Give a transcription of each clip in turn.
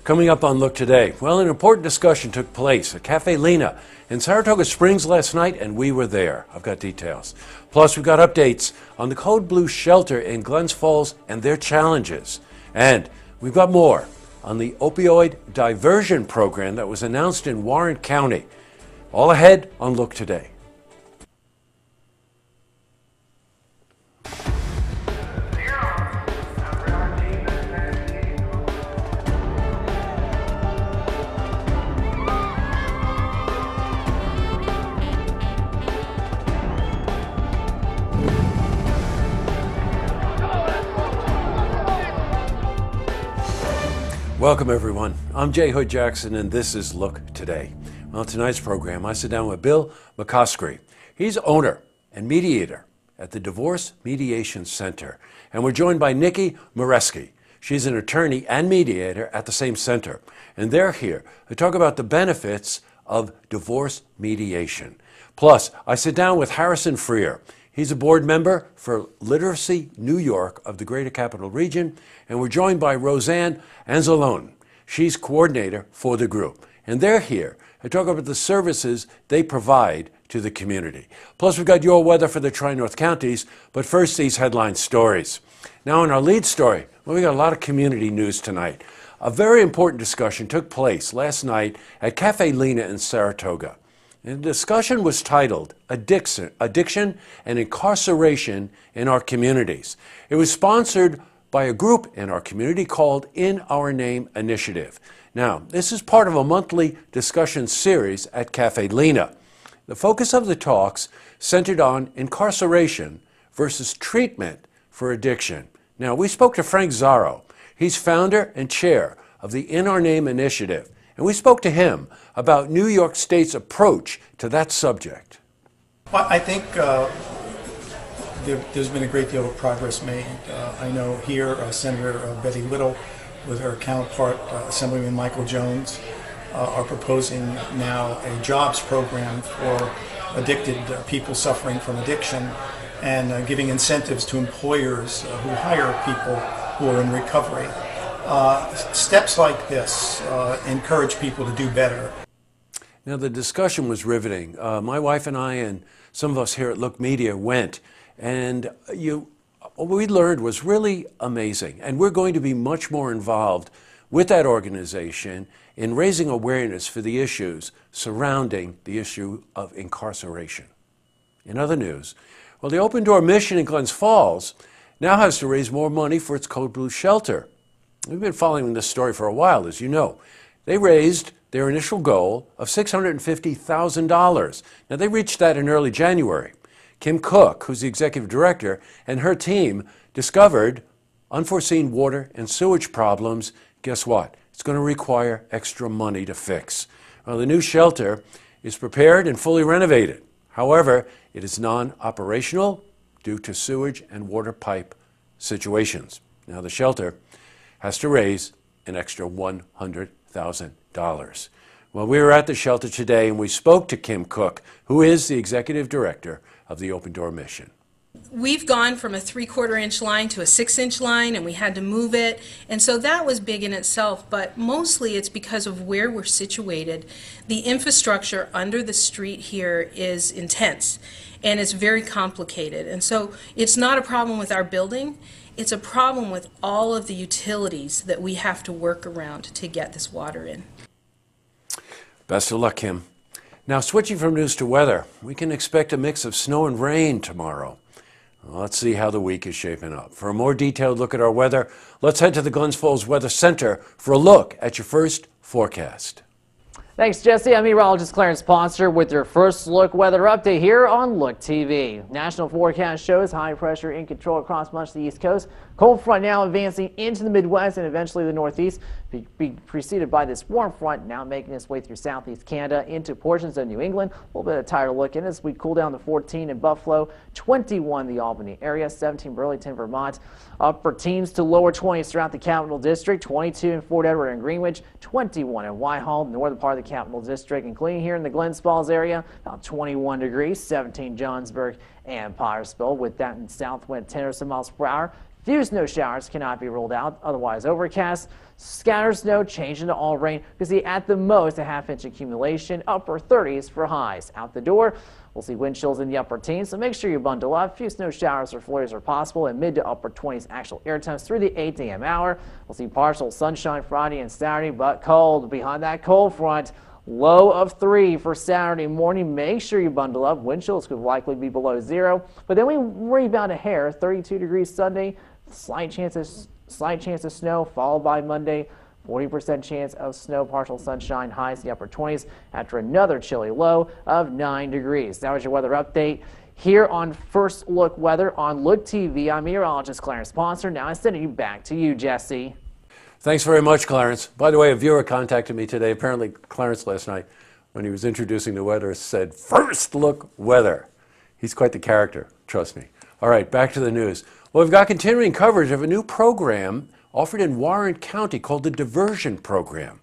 Coming up on Look Today, well, an important discussion took place at Caffé Lena in Saratoga Springs last night, and we were there. I've got details. Plus, we've got updates on the Code Blue shelter in Glens Falls and their challenges. And we've got more on the Opioid Diversion Program that was announced in Warren County. All ahead on Look Today. Welcome, everyone. I'm Jay Hood Jackson, and this is Look Today. On tonight's program, I sit down with Bill McCoskrie. He's owner and mediator at the Divorce Mediation Center. And we're joined by Nikki Moreski. She's an attorney and mediator at the same center. And they're here to talk about the benefits of divorce mediation. Plus, I sit down with Harrison Freer. He's a board member for Literacy New York of the Greater Capital Region, and we're joined by Roseanne Anzalone. She's coordinator for the group, and they're here to talk about the services they provide to the community. Plus, we've got your weather for the Tri-North counties, but first, these headline stories. Now, in our lead story, well, we got a lot of community news tonight. A very important discussion took place last night at Caffé Lena in Saratoga. And the discussion was titled Addiction and Incarceration in Our Communities. It was sponsored by a group in our community called In Our Name Initiative. Now, this is part of a monthly discussion series at Caffé Lena. The focus of the talks centered on incarceration versus treatment for addiction. Now, we spoke to Frank Zaro. He's founder and chair of the In Our Name Initiative. And we spoke to him about New York State's approach to that subject. Well, I think there's been a great deal of progress made. I know here Senator Betty Little with her counterpart, Assemblyman Michael Jones, are proposing now a jobs program for addicted people suffering from addiction and giving incentives to employers who hire people who are in recovery. Steps like this encourage people to do better. Now, the discussion was riveting. My wife and I and some of us here at Look Media went, and what we learned was really amazing. And we're going to be much more involved with that organization in raising awareness for the issues surrounding the issue of incarceration. In other news, well, the Open Door Mission in Glens Falls now has to raise more money for its Code Blue shelter. We've been following this story for a while, as you know. They raised their initial goal of $650,000. Now, they reached that in early January. Kim Cook, who's the executive director, and her team discovered unforeseen water and sewage problems. Guess what? It's going to require extra money to fix. Well, the new shelter is prepared and fully renovated. However, it is non-operational due to sewage and water pipe situations. Now, the shelter has to raise an extra $100,000. Well, we were at the shelter today and we spoke to Kim Cook, who is the executive director of the Open Door Mission. We've gone from a 3/4-inch line to a 6-inch line, and we had to move it, and so that was big in itself, but mostly it's because of where we're situated. The infrastructure under the street here is intense, and it's very complicated, and so it's not a problem with our building. It's a problem with all of the utilities that we have to work around to get this water in. Best of luck, Kim. Now, switching from news to weather, we can expect a mix of snow and rain tomorrow. Well, let's see how the week is shaping up. For a more detailed look at our weather, let's head to the Glens Falls Weather Center for a look at your first forecast. Thanks, Jesse. I'm meteorologist Clarence Ponster with your first look weather update here on Look TV. National forecast shows high pressure in control across much of the East Coast. Cold front now advancing into the Midwest and eventually the Northeast, be preceded by this warm front now making its way through Southeast Canada into portions of New England. A little bit of tighter look in as we cool down to 14 in Buffalo, 21 in the Albany area, 17 Burlington, Vermont. Upper teens to lower 20s throughout the Capital District, 22 in Fort Edward and Greenwich, 21 in Whitehall, northern part of the Capital District, including here in the Glens Falls area, about 21 degrees, 17 Johnsburg and Pottersville, with that in south wind 10 or so miles per hour. Few snow showers cannot be ruled out, otherwise overcast. Scattered snow change into all rain. We see at the most a half-inch accumulation, upper 30s for highs. Out the door, we'll see wind chills in the upper teens, so make sure you bundle up. Few snow showers or flurries are possible, and mid to upper 20s actual air temps through the 8 a.m. hour. We'll see partial sunshine Friday and Saturday, but cold. Behind that cold front, low of 3 for Saturday morning. Make sure you bundle up. Wind chills could likely be below 0, but then we rebound a hair. 32 degrees Sunday. Slight chance of snow, followed by Monday. 40% chance of snow, partial sunshine, highs in the upper 20s after another chilly low of 9 degrees. That was your weather update here on First Look Weather on Look TV. I'm meteorologist Clarence Ponser. Now I'm sending you back to you, Jesse. Thanks very much, Clarence. By the way, a viewer contacted me today. Apparently, Clarence last night, when he was introducing the weather, said, "First Look Weather." He's quite the character, trust me. All right, back to the news. Well, we've got continuing coverage of a new program offered in Warren County called the Diversion Program.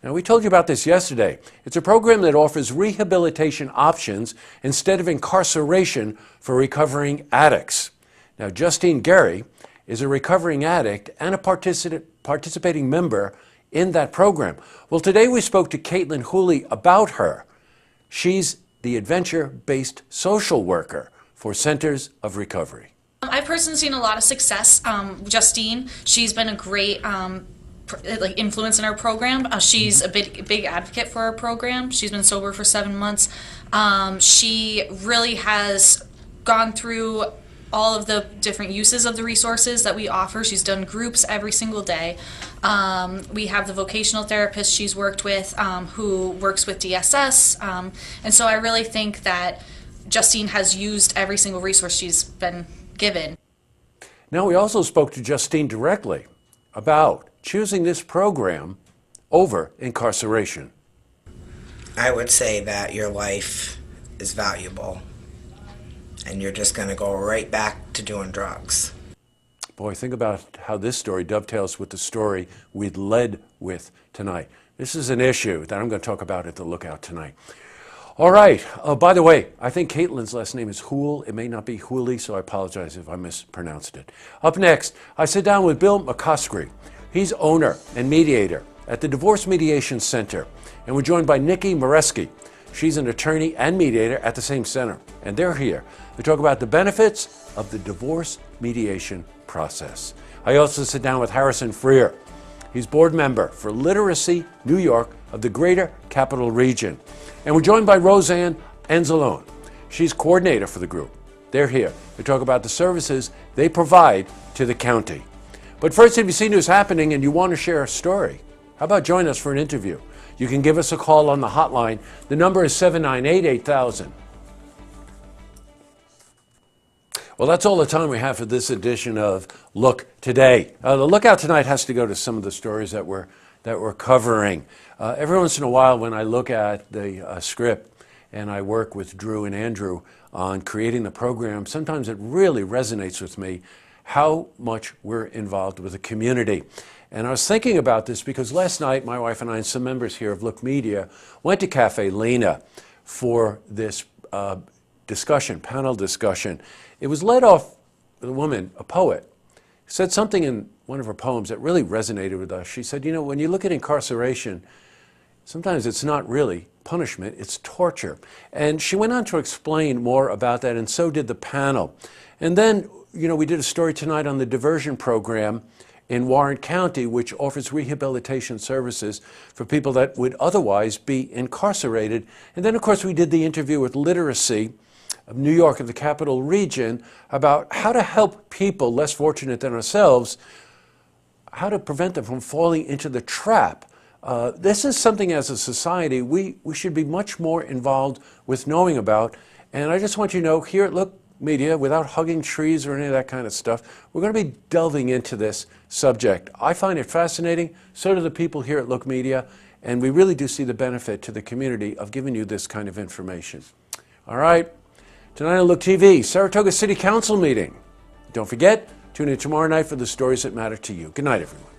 Now, we told you about this yesterday. It's a program that offers rehabilitation options instead of incarceration for recovering addicts. Now, Justine Gary is a recovering addict and a participating member in that program. Well, today we spoke to Caitlin Hooley about her. She's the adventure-based social worker for Centers of Recovery. I've personally seen a lot of success. Justine, she's been a great influence in our program. She's a big advocate for our program. She's been sober for 7 months. She really has gone through all of the different uses of the resources that we offer. She's done groups every single day. We have the vocational therapist she's worked with who works with DSS. And so I really think that Justine has used every single resource she's been given. Now, we also spoke to Justine directly about choosing this program over incarceration. I would say that your life is valuable and you're just going to go right back to doing drugs. Boy, think about how this story dovetails with the story we'd led with tonight. This is an issue that I'm going to talk about at the Lookout tonight. All right. By the way, I think Caitlin's last name is Hool. It may not be Hooley, so I apologize if I mispronounced it. Up next, I sit down with Bill McCoskrie. He's owner and mediator at the Divorce Mediation Center. And we're joined by Nikki Moreski. She's an attorney and mediator at the same center. And they're here to talk about the benefits of the divorce mediation process. I also sit down with Harrison Freer. He's board member for Literacy New York of the Greater Capital Region. And we're joined by Roseanne Enzalone. She's coordinator for the group. They're here to talk about the services they provide to the county. But first, if you see news happening and you want to share a story, how about join us for an interview? You can give us a call on the hotline. The number is 798-8000. Well, that's all the time we have for this edition of Look Today. The Lookout tonight has to go to some of the stories that we're covering. Every once in a while when I look at the script and I work with Drew and Andrew on creating the program, sometimes it really resonates with me how much we're involved with the community. And I was thinking about this because last night my wife and I and some members here of Look Media went to Caffé Lena for this panel discussion. It was led off with a woman, a poet, said something in one of her poems that really resonated with us. She said, you know, when you look at incarceration, sometimes it's not really punishment, it's torture. And she went on to explain more about that, and so did the panel. And then, you know, we did a story tonight on the diversion program in Warren County, which offers rehabilitation services for people that would otherwise be incarcerated. And then, of course, we did the interview with Literacy of New York of the Capital Region about how to help people less fortunate than ourselves, how to prevent them from falling into the trap. This is something as a society we should be much more involved with knowing about. And I just want you to know here at Look Media, without hugging trees or any of that kind of stuff, we're going to be delving into this subject. I find it fascinating, so do the people here at Look Media, and we really do see the benefit to the community of giving you this kind of information. All right, tonight on Look TV, Saratoga City Council meeting. Don't forget, tune in tomorrow night for the stories that matter to you. Good night, everyone.